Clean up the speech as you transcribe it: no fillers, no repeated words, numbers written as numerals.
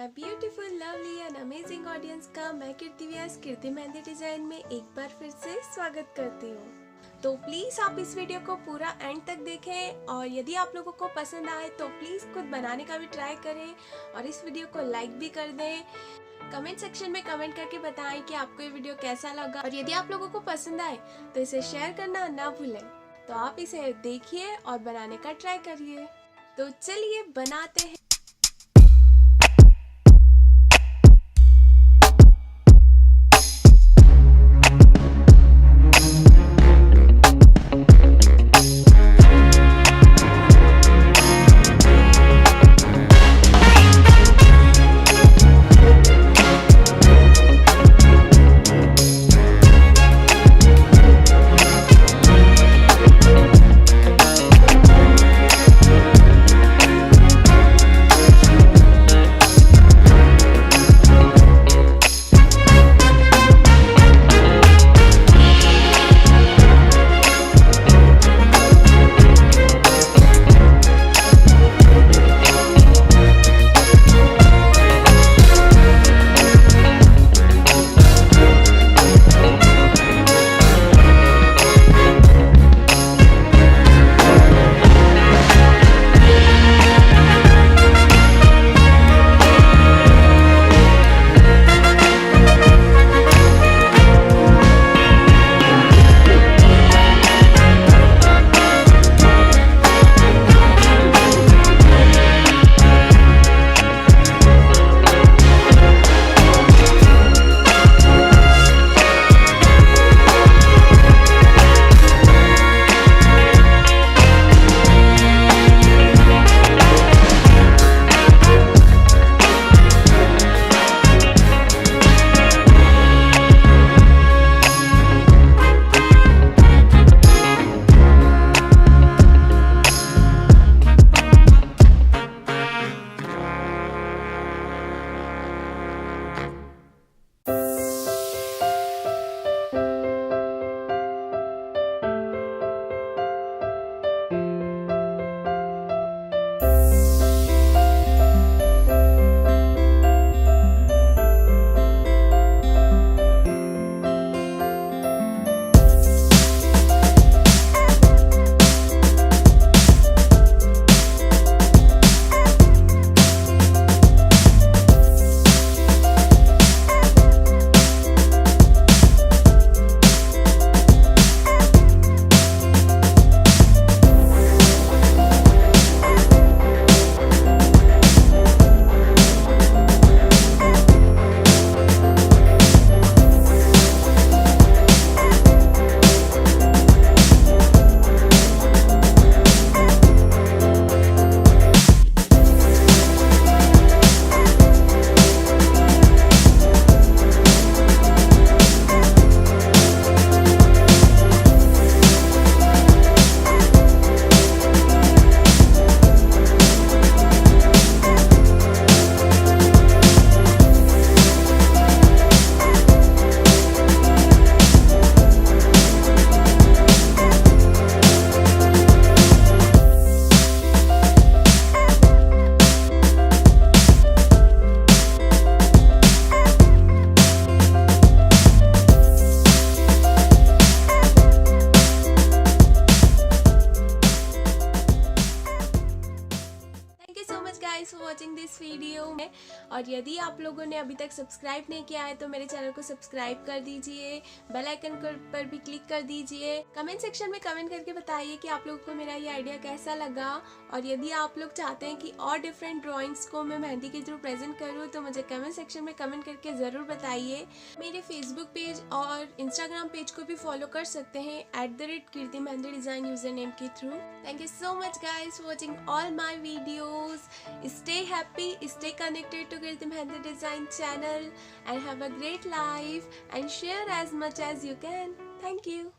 My beautiful lovely and amazing audience का मैं कीर्ति व्यास कीर्ति mehndi design में एक बार फिर से स्वागत करती हूँ। तो प्लीज़ आप इस वीडियो को पूरा एंड तक देखें और यदि आप लोगों को पसंद आए तो प्लीज़ खुद बनाने का भी ट्राई करें और इस वीडियो को लाइक भी कर दें। कमेंट सेक्शन में कमेंट करके बताएं कि आपको ये वीडियो कैसा लगा और यदि आप लोगों को पसंद आए तो इसे शेयर करना ना भूलें। तो आप इसे देखिए और बनाने का ट्राई करिए। तो चलिए बनाते हैं। फॉर वॉचिंग दिस वीडियो में और यदि आप लोगों ने अभी तक सब्सक्राइब नहीं किया है तो मेरे चैनल को सब्सक्राइब कर दीजिए, बेल आइकन पर भी क्लिक कर दीजिए। कमेंट सेक्शन में कमेंट करके बताइए कि आप लोगों को मेरा ये आइडिया कैसा लगा और यदि आप लोग चाहते हैं कि और डिफरेंट ड्राइंग्स को मैं मेहंदी के थ्रू प्रेजेंट करूँ तो मुझे कमेंट सेक्शन में कमेंट करके ज़रूर बताइए। मेरे फेसबुक पेज और इंस्टाग्राम पेज को भी फॉलो कर सकते हैं @कीर्ति मेहंदी डिज़ाइन यूजर नेम के through. Thank you so much guys for watching all my videos. Stay happy, stay connected to Kirti Mehendi Design channel and have a great life and share as much as you can. Thank you.